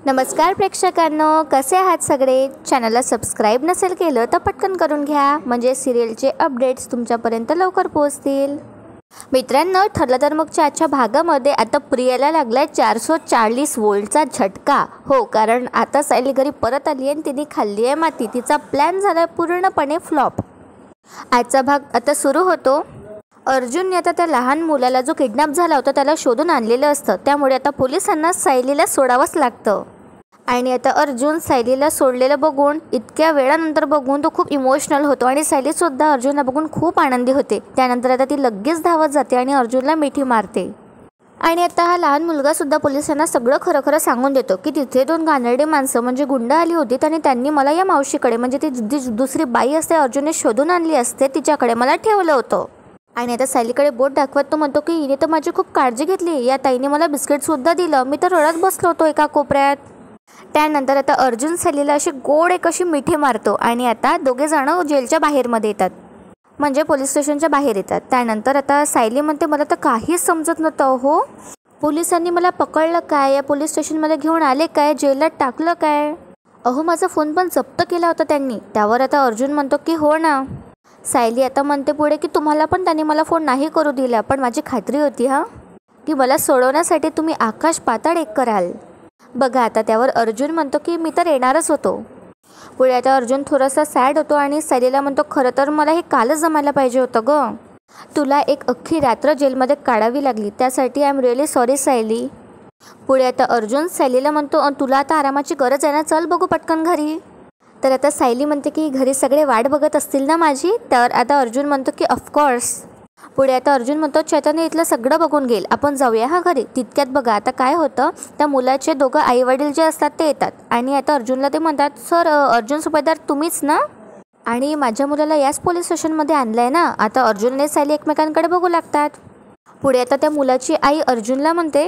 नमस्कार प्रेक्षकांनो, कसे आहात सगळे? चॅनलला सबस्क्राईब नसेल केलं तर पटकन करून घ्या, म्हणजे सिरियलचे अपडेट्स तुमच्यापर्यंत लवकर पोहोचतील. मित्रांनो, ठरलं तर मगच्या आजच्या भागामध्ये आता प्रियाला लागलाय 440 वोल्टचा झटका. हो, कारण आता सायली घरी परत आली आणि तिने खाल्ली आहे माती. तिचा प्लॅन झाला पूर्णपणे फ्लॉप. आजचा भाग आता सुरू होतो. अर्जुनने आता त्या लहान मुलाला जो किडनॅप झाला होता त्याला शोधून आणलेलं असतं, त्यामुळे आता पोलिसांना सायलीला सोडावंच लागतं. आणि आता अर्जुन सायलीला सोडलेलं बघून, इतक्या वेळानंतर बघून तो खूप इमोशनल होतो आणि सायलीसुद्धा अर्जुनला बघून खूप आनंदी होते. त्यानंतर आता ती लगेच धावत जाते आणि अर्जुनला मिठी मारते. आणि आता हा लहान मुलगासुद्धा पोलिसांना सगळं खरं खरं सांगून देतो की तिथे 2 घाणेरडी माणसं म्हणजे गुंड आली होती आणि त्यांनी मला या मावशीकडे, म्हणजे ती दुसरी बाई असते अर्जुनने शोधून आणली असते, तिच्याकडे मला ठेवलं होतं. आणि आता सायलीकडे बोट दाखवत तो म्हणतो की हिने तर माझी खूप काळजी घेतली, या ताईने मला बिस्किटसुद्धा दिलं, मी तर रडत बसलो होतो एका कोपऱ्यात. त्यानंतर आता अर्जुन सायलीला अशी गोड एक अशी मिठी मारतो आणि आता दोघे जण जेलच्या बाहेरमध्ये येतात, म्हणजे पोलीस स्टेशनच्या बाहेर येतात. त्यानंतर आता सायली म्हणते मला तर काहीच समजत नव्हतं. हो, पोलिसांनी मला पकडलं काय, या पोलीस स्टेशनमध्ये घेऊन आले काय, जेलात टाकलं काय? अहो, माझा फोन पण जप्त केला होता त्यांनी. त्यावर आता अर्जुन म्हणतो की हो ना. सायली आता म्हणते पुढे की तुम्हाला पण त्यांनी मला फोन नाही करू दिला, पण माझी खात्री होती की मला सोडवण्यासाठी तुम्ही आकाश पाताळ एक कराल. बघा आता त्यावर अर्जुन म्हणतो की मी तर येणारच होतो. पुढे आता अर्जुन थोडासा सॅड होतो आणि सायलीला म्हणतो खरं तर मला हे कालच जमायला पाहिजे होतं ग. तुला एक अख्खी रात्र जेलमध्ये काढावी लागली, त्यासाठी I am really sorry Sayali. पुढे आता अर्जुन सायलीला म्हणतो तुला आता आरामाची गरज आहे ना, चल बघू पटकन घरी. तर आता सायली म्हणते की घरी सगळे वाट बघत असतील ना माझी. तर आता अर्जुन म्हणतो की ऑफकोर्स. पुढे आता अर्जुन म्हणतो चैतन्य इथलं सगळं बघून घेईल, आपण जाऊया घरी. तितक्यात बघा आता काय होतं, त्या मुलाचे दोघं आईवडील जे असतात ते येतात आणि आता अर्जुनला ते म्हणतात सर, अर्जुन सुभेदार तुम्हीच ना, आणि माझ्या मुलाला याच पोलीस स्टेशनमध्ये आणलं आहे ना. आता अर्जुनने सायली एकमेकांकडे बघू लागतात. पुढे आता त्या मुलाची आई अर्जुनला म्हणते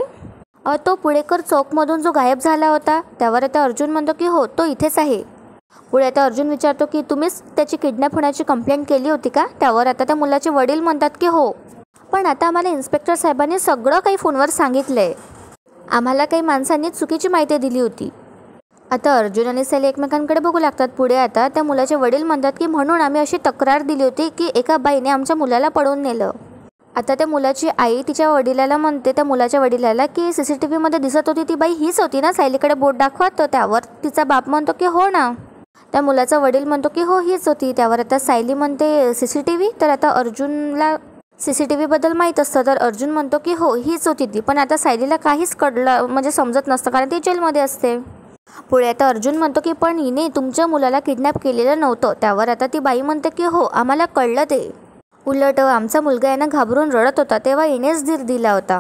तो पुणेकर चौकमधून जो गायब झाला होता. त्यावर आता अर्जुन म्हणतो की हो, तो इथेच आहे. पुढे आता अर्जुन विचारतो की तुम्हीच त्याची किडनॅप होण्याची कंप्लेंट केली होती का? त्यावर आता त्या मुलाचे वडील म्हणतात की हो, पण आता आम्हाला इन्स्पेक्टर साहेबांनी सगळं काही फोनवर सांगितलं आहे, आम्हाला काही माणसांनी चुकीची माहिती दिली होती. आता अर्जुन आणि सायली एकमेकांकडे बघू लागतात. पुढे आता त्या मुलाचे वडील म्हणतात की म्हणून आम्ही अशी तक्रार दिली होती की एका बाईने आमच्या मुलाला पळवून नेलं. आता त्या मुलाची आई तिच्या वडिलाला म्हणते, त्या मुलाच्या वडिलाला की CCTVमध्ये दिसत होती ती बाई हीच होती ना, सायलीकडे बोट दाखवत. त्यावर तिचा बाप म्हणतो की हो ना. त्या मुलाचा वडील म्हणतो की हो, हीच होती. त्यावर आता सायली म्हणते CCTV. तर आता अर्जुनला CCTVबद्दल माहीत असतं, तर अर्जुन म्हणतो की हो, हीच होती ती. पण आता सायलीला काहीच कळलं, म्हणजे समजत नसतं, कारण ती जेलमध्ये असते. पुढे आता अर्जुन म्हणतो की पण हिने तुमच्या मुलाला किडनॅप केलेलं नव्हतं. त्यावर आता ती बाई म्हणते की हो, आम्हाला कळलं ते. उलट आमचा मुलगा यांना घाबरून रडत होता तेव्हा हिनेच धीर दिला होता.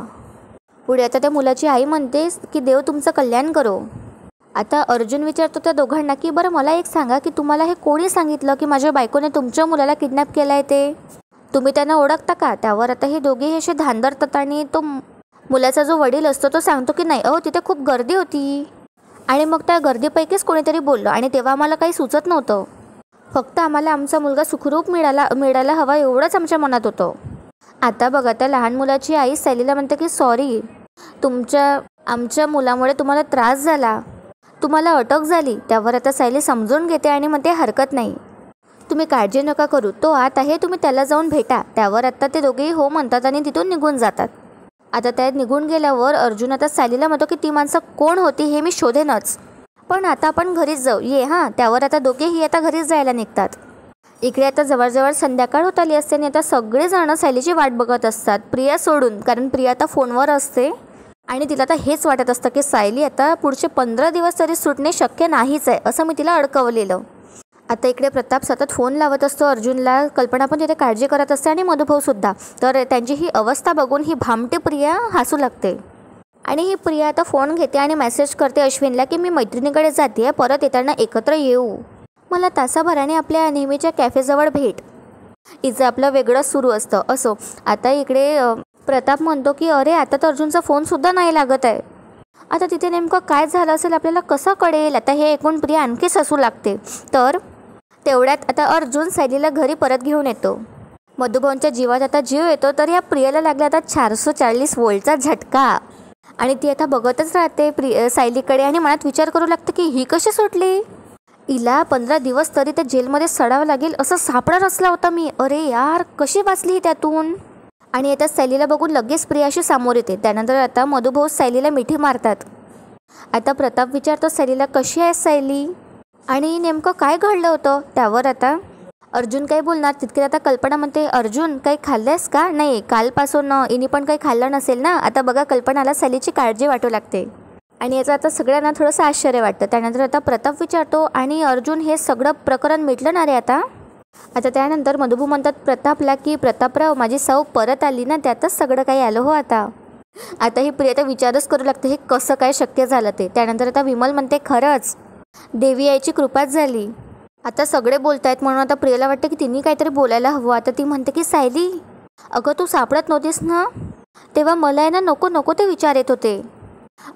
पुढे आता त्या मुलाची आई म्हणते की देव तुमचं कल्याण करो. आता अर्जुन विचारतो त्या दोघांना की बरं मला एक सांगा की तुम्हाला हे कोणी सांगितलं की माझ्या बायकोने तुमच्या मुलाला किडनॅप केलं आहे ते? तुम्ही त्यांना ओळखता का? त्यावर आता हे दोघे असे धांदरतात आणि तो मुलाचा जो वडील असतो तो सांगतो की नाही, तिथे खूप गर्दी होती आणि मग त्या गर्दीपैकीच कोणीतरी बोललं आणि तेव्हा आम्हाला काही सुचत नव्हतं, फक्त आम्हाला आमचा मुलगा सुखरूप मिळायला हवा एवढंच आमच्या मनात होतं. आता बघा त्या लहान मुलाची आई सायलीला म्हणते की सॉरी, आमच्या मुलामुळे तुम्हाला त्रास झाला, तुम्हाला अटक झाली. त्यावर आता सायली समजून घेते आणि म्हणते हरकत नाही, तुम्ही काळजी नका करू, तो आत आहे, तुम्ही त्याला जाऊन भेटा. त्यावर आता ते दोघेही हो म्हणतात आणि तिथून निघून जातात. आता त्या निघून गेल्यावर अर्जुन आता सायलीला म्हणतो की ती माणसं कोण होती हे मी शोधेनच, पण आता आपण घरीच जाऊ ये हां. त्यावर आता दोघेही आता घरीच जायला निघतात. इकडे आता जवळजवळ संध्याकाळ होत आली असते आणि आता सगळेजण सायलीची वाट बघत असतात, प्रिया सोडून, कारण प्रिया आता फोनवर असते आणि तिला आता हेच वाटत असतं की सायली आता पुढचे 15 दिवस तरी सुटणे शक्य नाहीच आहे, असं मी तिला अडकवलेलं. आता इकडे प्रताप सतत फोन लावत असतो अर्जुनला, कल्पना पण तिथे काळजी करत असते आणि मधुभाऊसुद्धा. तर त्यांची ही अवस्था बघून ही भामटी प्रिया हसू लागते आणि ही प्रिया आता फोन घेते आणि मेसेज करते अश्विनला की मी मैत्रिणीकडे जाते, परत येताना एकत्र येऊ, मला तासाभराने आपल्या नेहमीच्या कॅफेजवळ भेट. हिचं आपलं वेगळंच सुरू असतं. असो, आता इकडे प्रताप म्हणतो की अरे आता तर अर्जुनचा फोनसुद्धा नाही लागत आहे, आता तिथे नेमकं काय झालं असेल आपल्याला कसं कळेल. आता हे ऐकून प्रिया आणखीच हसू लागते. तर तेवढ्यात आता अर्जुन सायलीला घरी परत घेऊन येतो. मधुभाऊंच्या जीवात आता जीव येतो. तर या प्रियाला लागला आता 440 वोल्टचा झटका. आणि ती आता बघतच राहते सायलीकडे आणि मनात विचार करू लागते की ही कशी सुटली. हिला 15 दिवस तरी त्या जेलमध्ये सडावं लागेल असं सापळा रचला होता मी. अरे यार, कशी वाचली ही त्यातून. आणि आता सायलीला बघून लगेच प्रियाशी सामोर येते. त्यानंतर आता मधुभाऊ सायलीला मिठी मारतात. आता प्रताप विचारतो सायलीला, कशी आहे सायली आणि नेमकं काय घडलं होतं. त्यावर आता अर्जुन काही बोलणार तितके आता कल्पना म्हणते, अर्जुन काही खाल्लंस का. नाही, कालपासून इनी पण काही खाल्लं नसेल ना. आता बघा कल्पनाला सायलीची काळजी वाटू लागते आणि याचं आता सगळ्यांना थोडंसं आश्चर्य वाटतं. त्यानंतर आता प्रताप विचारतो, आणि अर्जुन हे सगळं प्रकरण मिटलं ना रे आता. त्यानंतर मधुभाऊ म्हणतात प्रतापला की प्रतापराव, माझी साऊ परत आली ना, त्यातच सगळं काही आलं हो. आता ही प्रिया विचारच करू लागते हे कसं काय शक्य झालं ते. त्यानंतर आता विमल म्हणते, खरंच देवी यायची कृपाच झाली. आता सगळे बोलतायत म्हणून आता प्रियाला वाटतं की तिने काहीतरी बोलायला हवं. आता ती म्हणते की सायली, अगं तू सापडत नव्हतीस ना, तेव्हा मला आहे ना नको नको ते विचार येत होते.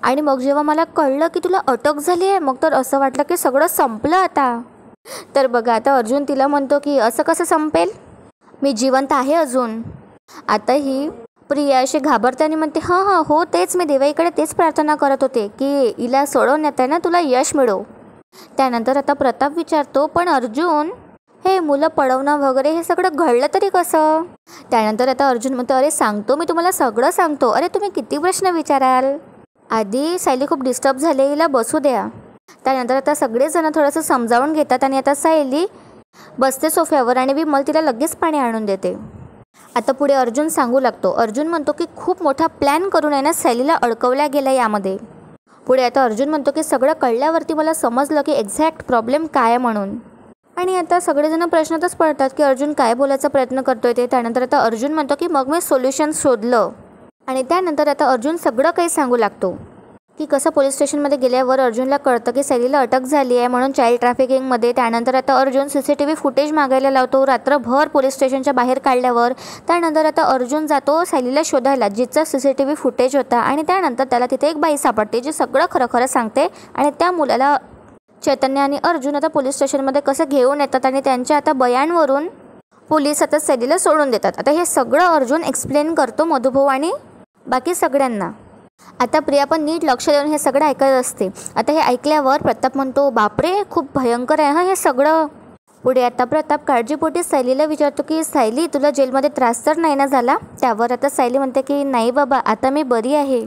आणि मग जेव्हा मला कळलं की तुला अटक झाली आहे, मग तर असं वाटलं की सगळं संपलं आता. तर बघा आता अर्जुन तिला म्हणतो की असं कसं संपेल, मी जिवंत आहे अजून. आता ही प्रिया अशी घाबरते आणि म्हणते, हां हो, तेच मी देवाईकडे तेच प्रार्थना करत होते की हिला सोडवण्यात आहे ना तुला यश मिळो. त्यानंतर आता प्रताप विचारतो, पण अर्जुन हे मुलं पळवणं वगैरे हे सगळं घडलं तरी कसं. त्यानंतर आता अर्जुन म्हणतो, अरे सांगतो, मी तुम्हाला सगळं सांगतो. अरे तुम्ही किती प्रश्न विचाराल. आधी सायली खूप डिस्टर्ब झाले, हिला बसू द्या. त्यानंतर आता सगळेजण थोडंसं समजावून घेतात आणि आता सायली बसते सोफ्यावर आणि विमल तिला लगेच पाणी आणून देते. आता पुढे अर्जुन सांगू लागतो. अर्जुन म्हणतो की खूप मोठा प्लॅन करून आहे ना सायलीला अडकवल्या गेला यामध्ये. पुढे आता अर्जुन म्हणतो की सगळं कळल्यावरती मला समजलं की एक्झॅक्ट प्रॉब्लेम काय म्हणून. आणि आता सगळेजण प्रश्नातच पडतात की अर्जुन काय बोलायचा प्रयत्न करतोय ते. त्यानंतर आता अर्जुन म्हणतो की मग मी सोल्युशन शोधलं. आणि त्यानंतर आता अर्जुन सगळं काही सांगू लागतो की कसं पोलीस स्टेशनमध्ये गेल्यावर अर्जुनला कळतं की सायलीला अटक झाली आहे म्हणून चाइल्ड ट्रॅफिकिंगमध्ये. त्यानंतर आता अर्जुन CCTV फुटेज मागायला लावतो रात्रभर पोलीस स्टेशनच्या बाहेर काढल्यावर. त्यानंतर आता अर्जुन जातो सायलीला शोधायला जिचा CCTV फुटेज होता. आणि त्यानंतर त्याला तिथे एक बाई सापडते जी सगळं खरं खरं सांगते. आणि त्या मुलाला चैतन्य आणि अर्जुन आता पोलीस स्टेशनमध्ये कसं घेऊन येतात आणि त्यांच्या आता बयानवरून पोलीस आता सायलीला सोडून देतात. आता हे सगळं अर्जुन एक्सप्लेन करतो मधुभाऊ आणि बाकी सगळ्यांना. आता प्रिया पण नीट लक्ष देऊन हे सगळं ऐकत असते. आता हे ऐकल्यावर प्रताप म्हणतो, बापरे खूप भयंकर आहे हे सगळं. पुढे आता प्रताप काळजीपोटी सायलीला विचारतो की सायली, तुला जेलमध्ये त्रास तर नाही ना झाला. त्यावर आता सायली म्हणते की नाही बाबा, आता मी बरी आहे.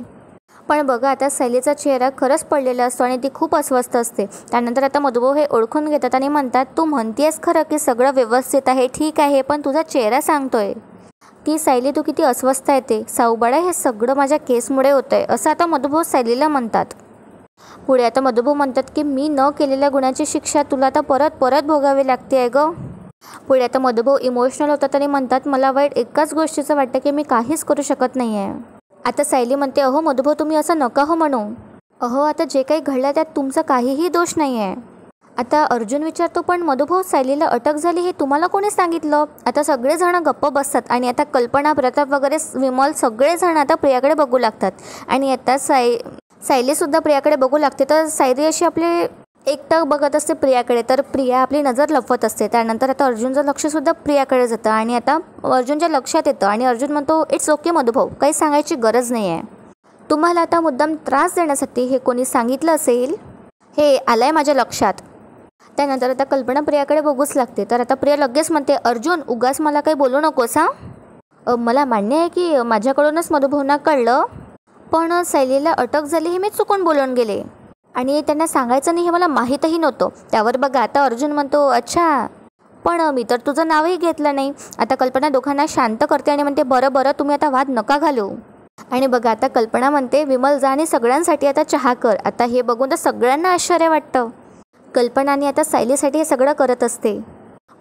पण बघा आता सायलीचा चेहरा खरंच पडलेला असतो आणि ती खूप अस्वस्थ असते. त्यानंतर आता मधुभाऊ हे ओळखून घेतात आणि म्हणतात, तू म्हणतेस खरं की सगळं व्यवस्थित आहे, ठीक आहे, पण तुझा चेहरा सांगतोय की सायली तू किती अस्वस्थ आहे ते. साऊबाळा, हे सगळं माझ्या केसमुळे होतं आहे असं आता मधुभाऊ सायलीला म्हणतात. पुढे आता मधुभाऊ म्हणतात की मी न केलेल्या गुन्ह्याची शिक्षा तुला आता परत परत भोगावी लागते आहे गं. पुढे आता मधुभाऊ इमोशनल होतात आणि म्हणतात, मला वाईट एकाच गोष्टीचं वाटतं की मी काहीच करू शकत नाही आहे. आता सायली म्हणते, अहो मधुभाऊ तुम्ही असं नका हो म्हणू. अहो आता जे काही घडलं त्यात तुमचा काहीही दोष नाही आहे. आता अर्जुन विचारतो, पण मधुभाऊ सायलीला अटक झाली हे तुम्हाला कोणी सांगितलं. आता सगळेजण गप्प बसतात आणि आता कल्पना, प्रताप वगैरे विमल सगळेजण आता प्रियाकडे बघू लागतात. आणि आता सायलीसुद्धा प्रियाकडे बघू लागते. तर सायली अशी आपले एकटक बघत असते प्रियाकडे, तर प्रिया आपली नजर लपवत असते. त्यानंतर आता अर्जुनचं लक्षसुद्धा प्रियाकडे जातं आणि आता अर्जुनच्या लक्षात येतं आणि अर्जुन म्हणतो, इट्स ओके मधुभाऊ, काही सांगायची गरज नाही आहे. तुम्हाला आता मुद्दाम त्रास देण्यासाठी हे कोणी सांगितलं असेल हे आलं आहे माझ्या लक्षात. त्यानंतर आता कल्पना प्रियाकडे बघूच लागते. तर आता प्रिया लगेच म्हणते, अर्जुन उगाच मला काही बोलू नकोस हां. मला मान्य आहे की माझ्याकडूनच मधुभाऊंना कळलं, पण सायलीला अटक झाली हे मी चुकून बोलून गेले आणि त्यांना सांगायचं नाही हे मला माहीतही नव्हतं. त्यावर बघा आता अर्जुन म्हणतो, अच्छा, पण मी तर तुझं नावही घेतलं नाही. आता कल्पना दोघांना शांत करते आणि म्हणते, बरं बरं तुम्ही आता वाद नका घालू. आणि बघा आता कल्पना म्हणते, विमल जा आणि सगळ्यांसाठी आता चहा कर. आता हे बघून तर सगळ्यांना आश्चर्य वाटतं. कल्पनाने आता सायलीसाठी हे सगळं करत असते.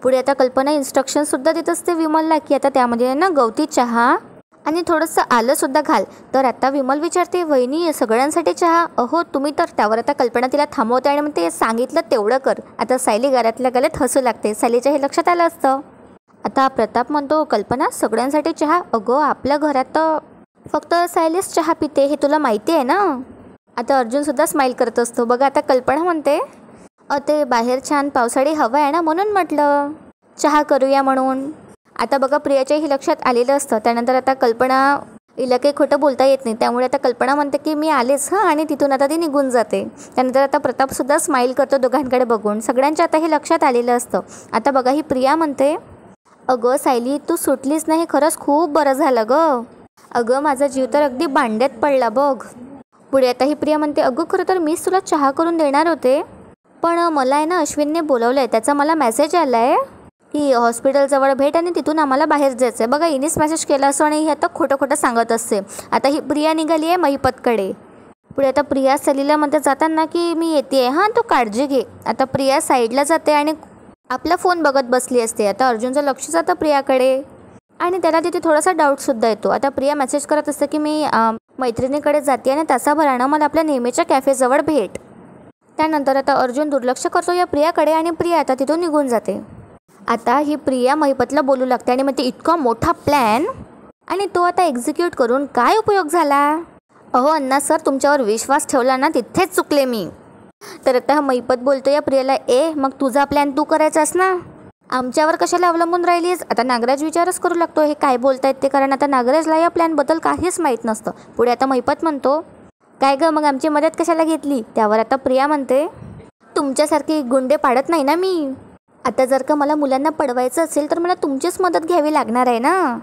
पुढे आता कल्पना इन्स्ट्रक्शनसुद्धा देत असते विमलला की आता त्यामध्ये ना गवती चहा आणि थोडंसं आलंसुद्धा घाल. तर आता विमल विचारते, वहिनी सगळ्यांसाठी चहा. अहो तुम्ही तर. त्यावर आता कल्पना तिला थांबवते आणि म्हणते, सांगितलं तेवढं कर. आता सायली घरातल्या गळ्यात हसू लागते. सायलीच्या हे लक्षात आलं असतं. आता प्रताप म्हणतो, कल्पना सगळ्यांसाठी चहा. अगं आपल्या घरात तर फक्त सायलीच चहा पिते हे तुला माहिती आहे ना. आता अर्जुनसुद्धा स्माईल करत असतो. बघा आता कल्पना म्हणते, ते बाहेर छान पावसाळी हवा आहे ना म्हणून म्हटलं चहा करूया म्हणून. आता बघा प्रियाच्याही लक्षात आलेलं असतं. त्यानंतर आता कल्पना हिला काही खोटं बोलता येत नाही, त्यामुळे आता कल्पना म्हणते की मी आलेच हां, आणि तिथून आता ती निघून जाते. त्यानंतर आता प्रतापसुद्धा स्माईल करतो दोघांकडे बघून. सगळ्यांच्या आता हे लक्षात आलेलं असतं. आता बघा ही प्रिया म्हणते, अगं सायली तू सुटलीच नाही, खरंच खूप बरं झालं गं. अगं माझा जीव तर अगदी भांड्यात पडला बघ. पुढे आता ही प्रिया म्हणते, अगं खरं तर मीच तुला चहा करून देणार होते, पण मला आहे ना अश्विनने बोलवलं आहे, त्याचा मला मेसेज आला आहे की हॉस्पिटलजवळ भेट आणि तिथून आम्हाला बाहेर जायचं आहे. बघा हिनेच मेसेज केला असं आणि ही आता खोटं खोटं सांगत असते. आता ही प्रिया निघाली आहे महिपतकडे. पुढे आता प्रिया सायलीला म्हणते जाताना की मी येते हां, तू काळजी घे. आता प्रिया साईडला जाते आणि आपला फोन बघत बसली असते. आता अर्जुनचं लक्ष जातं प्रियाकडे आणि त्याला तिथे थोडासा डाऊटसुद्धा येतो. आता प्रिया मेसेज करत असते की मी मैत्रिणीकडे जाते आणि तासाभरानं मला आपल्या नेहमीच्या कॅफेजवळ भेट. त्यानंतर आता अर्जुन दुर्लक्ष करतो या प्रियाकडे आणि प्रिया आता तिथून निघून जाते. आता ही प्रिया महिपतला बोलू लागते आणि म्हणते, इतका मोठा प्लॅन आणि तो आता एक्झिक्यूट करून काय उपयोग झाला? अहो अण्णा सर, तुमच्यावर विश्वास ठेवला ना तिथेच चुकले मी. तर आता हा महिपत बोलतो या प्रियाला, मग तुझा प्लॅन तू करायचास ना, आमच्यावर कशाला अवलंबून राहिलीस? आता नागराज विचारच करू लागतो हे काय बोलतायत ते, कारण आता नागराजला या प्लॅनबद्दल काहीच माहीत नसतं. पुढे आता महिपत म्हणतो, काय गं मग आमची मदत कशाला घेतली? त्यावर आता प्रिया म्हणते, तुमच्यासारखी गुंडे पाडत नाही ना मी. आता जर का मला मुलांना पडवायचं असेल तर मला तुमचीच मदत घ्यावी लागणार आहे ना.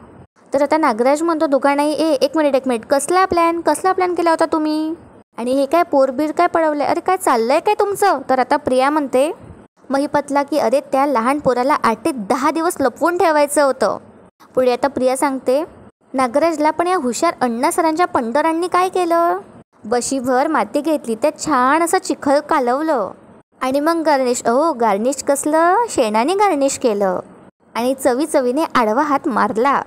तर आता नागराज म्हणतो दोघांनाही, एक मिनिट, कसला प्लॅन केला होता तुम्ही? आणि हे काय पोरबीर काय पडवलंय? अरे काय चाललंय काय तुमचं? तर आता प्रिया म्हणते महिपतला की अरे त्या लहान पोराला 8 ते 10 दिवस लपवून ठेवायचं होतं. पुढे आता प्रिया सांगते, नागराजला पण या हुशार अण्णा सरांच्या पंढरांनी काय केलं? बशीभर माती घेतली, त्यात छान असं चिखल कालवलं आणि मग गार्निश कसलं? शेणाने गार्निश केलं आणि चवीने आडवा हात मारला.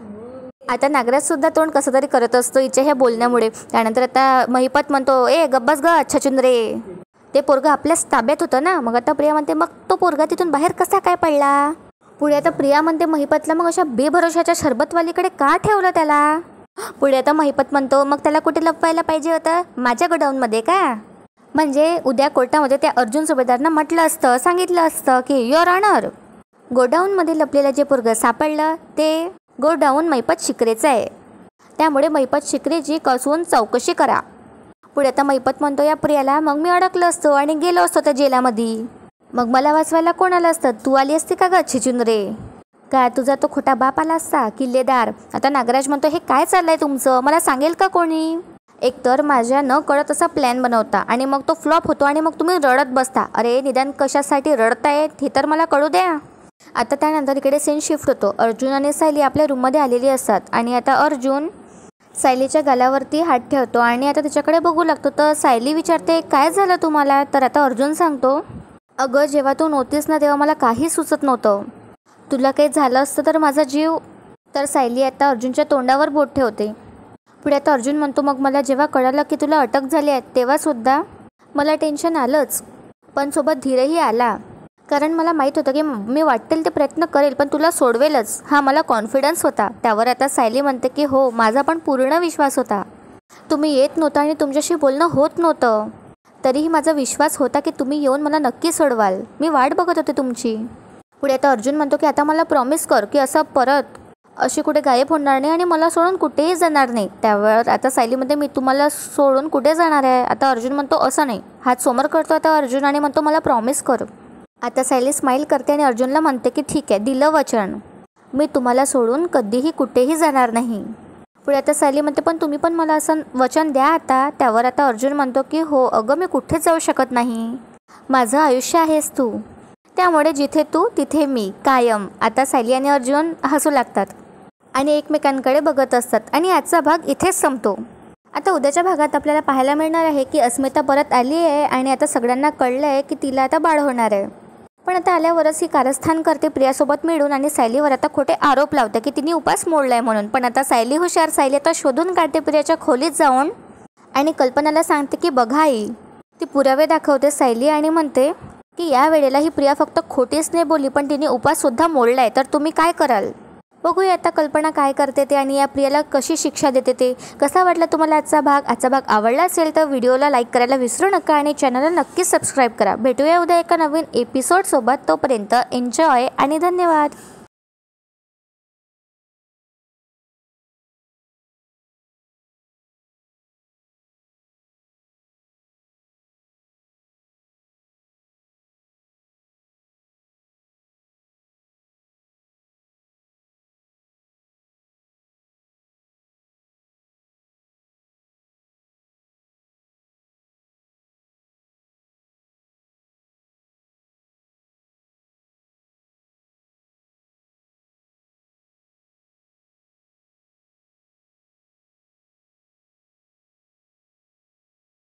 आता नागराजसुद्धा तोंड कसं तरी करत असतो हिच्या ह्या बोलण्यामुळे. त्यानंतर आता महिपत म्हणतो, गब्बस ग छचुंद्रे, ते पोरगं आपल्याच ताब्यात होतं ना. मग आता प्रिया म्हणते, मग तो पोरगा तिथून बाहेर कसा काय पडला? पुढे आता प्रिया म्हणते महिपतला, मग अशा बेभरोशाच्या शरबतवालीकडे का ठेवलं त्याला? पुढे आता महिपत म्हणतो, मग त्याला कुठे लपवायला पाहिजे होतं? माझ्या गोडाऊनमध्ये का? म्हणजे उद्या कोर्टामध्ये त्या अर्जुन सुभेदारनं म्हटलं असतं, सांगितलं असतं की युअर ऑनर, गोडाऊनमध्ये लपलेलं जे पोरगं सापडलं ते गोडाऊन महिपत शिकरेचं आहे, त्यामुळे महिपत शिकरेची कसून चौकशी करा. पुढे आता महिपत म्हणतो या प्रियाला, मग मी अडकलो असतो आणि गेलो असतो त्या जेलामध्ये, मग मला वाचवायला कोण आलं असतं? तू आली असती का ग छिचुंद्रे? का तुझा तो खोटा बाप आला असता किल्लेदार? आता नागराज म्हणतो, हे काय चाललंय तुमचं? मला सांगेल का कोणी? एकतर माझ्या न कळत असा प्लॅन बनवता आणि मग तो फ्लॉप होतो आणि मग तुम्ही रडत बसता. अरे निदान कशासाठी रडतायत हे तर मला कळू द्या. आता त्यानंतर इकडे सीन शिफ्ट होतो. अर्जुन आणि सायली आपल्या रूममध्ये आलेली असतात आणि आता अर्जुन सायलीच्या गालावरती हात ठेवतो आणि आता तिच्याकडे बघू लागतो. तर सायली विचारते, काय झालं तुम्हाला? तर आता अर्जुन सांगतो, अगं जेव्हा तू नव्हतीस ना तेव्हा मला काही सुचत नव्हतं, तुला काही झालं असतं तर माझा जीव. तर सायली आता अर्जुनच्या तोंडावर बोट ठेवते. पुढे आता अर्जुन म्हणतो, मग मला जेव्हा कळालं की तुला अटक झाली आहे तेव्हासुद्धा मला टेन्शन आलंच, पण सोबत धीरही आला, कारण मला माहीत होतं की मी वाटेल ते प्रयत्न करेल पण तुला सोडवेलच, हा मला कॉन्फिडन्स होता. त्यावर आता सायली म्हणते की हो, माझा पण पूर्ण विश्वास होता. तुम्ही येत नव्हता आणि तुमच्याशी बोलणं होत नव्हतं, तरीही माझा विश्वास होता की तुम्ही येऊन मला नक्की सोडवाल. मी वाट बघत होते तुमची. पुढे आता अर्जुन म्हणतो की आता मला प्रॉमिस कर की असं परत अशी कुठे गायब होणार नाही आणि मला सोडून कुठेही जाणार नाही. त्यावर आता सायली म्हणते, मी तुम्हाला सोडून कुठे जाणार आहे? आता अर्जुन म्हणतो, असं नाही. हात समोर करतो आता अर्जुन आणि म्हणतो, मला प्रॉमिस कर. आता सायली स्माईल करते आणि अर्जुनला म्हणते की ठीक आहे, दिलं वचन, मी तुम्हाला सोडून कधीही कुठेही जाणार नाही. पुढे आता सायली म्हणते, पण तुम्ही पण मला असं वचन द्या आता. त्यावर आता अर्जुन म्हणतो की हो अगं, मी कुठेच जाऊ शकत नाही, माझं आयुष्य आहेस तू, त्यामुळे जिथे तू तिथे मी कायम. आता सायली आणि अर्जुन हसू लागतात आणि एकमेकांकडे बघत असतात आणि आजचा भाग इथेच संपतो. आता उद्याच्या भागात आपल्याला पाहायला मिळणार आहे की अस्मिता परत आली आहे आणि आता सगळ्यांना कळलं आहे की तिला आता बाळ होणार आहे. पण आता आल्यावरच ही कारस्थान करते प्रियासोबत मिळून आणि सायलीवर आता खोटे आरोप लावते की तिने उपास मोडलाय म्हणून. पण आता सायली हुशार, सायली आता शोधून काढते प्रियाच्या खोलीत जाऊन आणि कल्पनाला सांगते की बघा आई, ती पुरावे दाखवते सायली आणि म्हणते की या वेळेला ही प्रिया फक्त खोटीच नाही बोलली पण तिने उपाससुद्धा मोडलाय, तर तुम्ही काय कराल? बघूया आता कल्पना काय करते ते आणि या प्रियाला कशी शिक्षा देते ते. कसा वाटला तुम्हाला आजचा भाग आवडला असेल तर व्हिडिओला लाईक करायला विसरू नका आणि चॅनलला नक्कीच सबस्क्राईब करा. भेटूया उद्या एका नवीन एपिसोडसोबत. तोपर्यंत एन्जॉय आणि धन्यवाद.